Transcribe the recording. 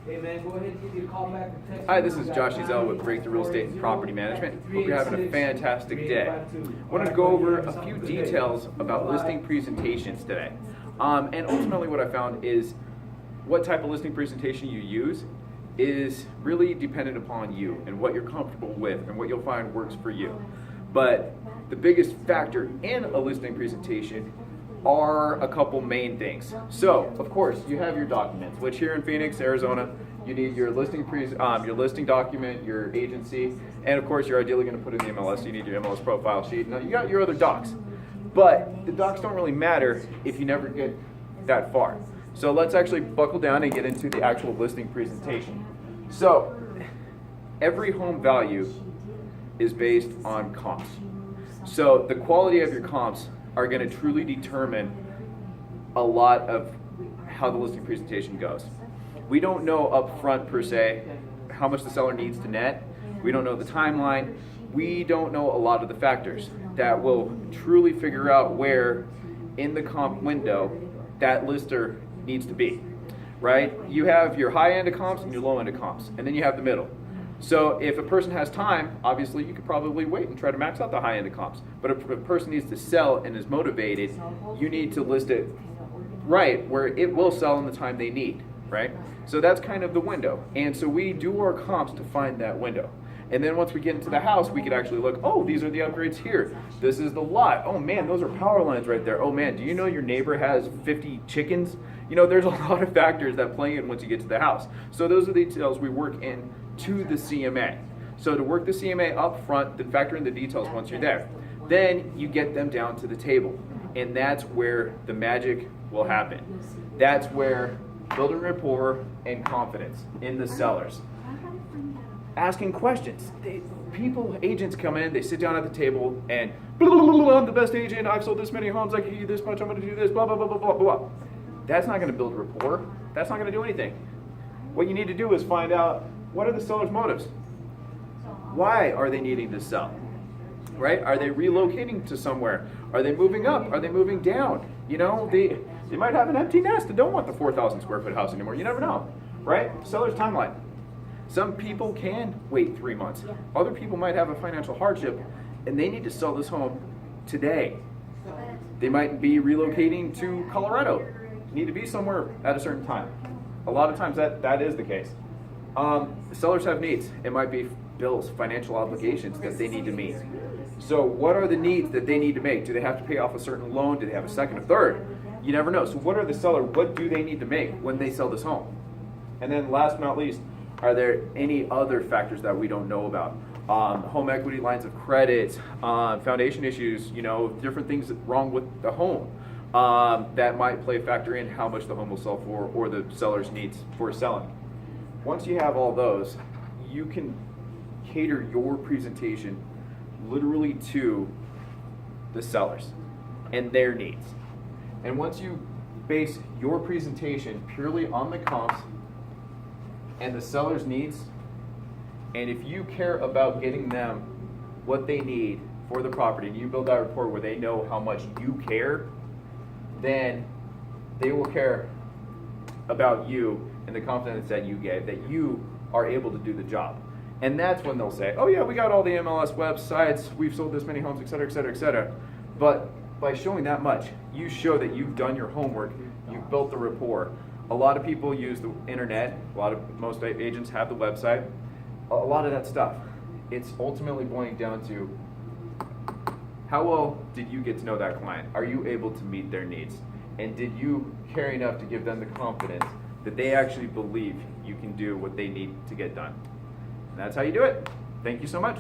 Hey man, go ahead and give me a call back or text. Hi, this is Josh Ezell with Breakthrough Real Estate and Property Management. Hope you're having a fantastic day. I wanted to go over a few details about listing presentations today. And ultimately what I found is what type of listing presentation you use is really dependent upon you and what you're comfortable with and what you'll find works for you. But the biggest factor in a listing presentation are a couple main things. So, of course, you have your documents, which here in Phoenix, Arizona, you need your listing document, your agency, and of course, you're ideally going to put in the MLS. So you need your MLS profile sheet. Now, you got your other docs, but the docs don't really matter if you never get that far. So let's actually buckle down and get into the actual listing presentation. So, every home value is based on comps. So the quality of your comps are going to truly determine a lot of how the listing presentation goes. We don't know up front per se how much the seller needs to net. We don't know the timeline. We don't know a lot of the factors that will truly figure out where in the comp window that lister needs to be, right? You have your high end of comps and your low end of comps, and then you have the middle. So if a person has time, obviously you could probably wait and try to max out the high end of comps. But if a person needs to sell and is motivated, you need to list it right where it will sell in the time they need, right? So that's kind of the window. And so we do our comps to find that window. And then once we get into the house, we could actually look, oh, these are the upgrades here. This is the lot. Oh man, those are power lines right there. Oh man, do you know your neighbor has 50 chickens? You know, there's a lot of factors that play in once you get to the house. So those are the details we work in to the CMA. So to work the CMA up front, then factor in the details once you're there. Then you get them down to the table. And that's where the magic will happen. That's where building rapport and confidence in the sellers. Asking questions. Agents come in, they sit down at the table and blah, blah, blah, blah, I'm the best agent, I've sold this many homes, I can give you this much, I'm gonna do this, blah, blah, blah, blah, blah, blah. That's not gonna build rapport. That's not gonna do anything. What you need to do is find out, what are the seller's motives? Why are they needing to sell? Right? Are they relocating to somewhere? Are they moving up? Are they moving down? You know, they might have an empty nest and don't want the 4,000 square foot house anymore. You never know, right? Seller's timeline. Some people can wait 3 months. Other people might have a financial hardship and they need to sell this home today. They might be relocating to Colorado, need to be somewhere at a certain time. A lot of times that is the case. Sellers have needs. It might be bills, financial obligations that they need to meet. So what are the needs that they need to make? Do they have to pay off a certain loan? Do they have a second or third? You never know. So what do they need to make when they sell this home? And then last but not least, are there any other factors that we don't know about? Home equity lines of credit, foundation issues, you know, different things wrong with the home that might play a factor in how much the home will sell for or the seller's needs for selling. Once you have all those, you can cater your presentation literally to the sellers and their needs. And once you base your presentation purely on the comps and the seller's needs, and if you care about getting them what they need for the property, and you build that rapport where they know how much you care, then they will care about you and the confidence that you gave, that you are able to do the job. And that's when they'll say, oh yeah, we got all the MLS websites, we've sold this many homes, et cetera, et cetera, et cetera. But by showing that much, you show that you've done your homework, you've built the rapport. A lot of people use the internet, most agents have the website, a lot of that stuff. It's ultimately boiling down to how well did you get to know that client? Are you able to meet their needs? And did you care enough to give them the confidence that they actually believe you can do what they need to get done? And that's how you do it. Thank you so much.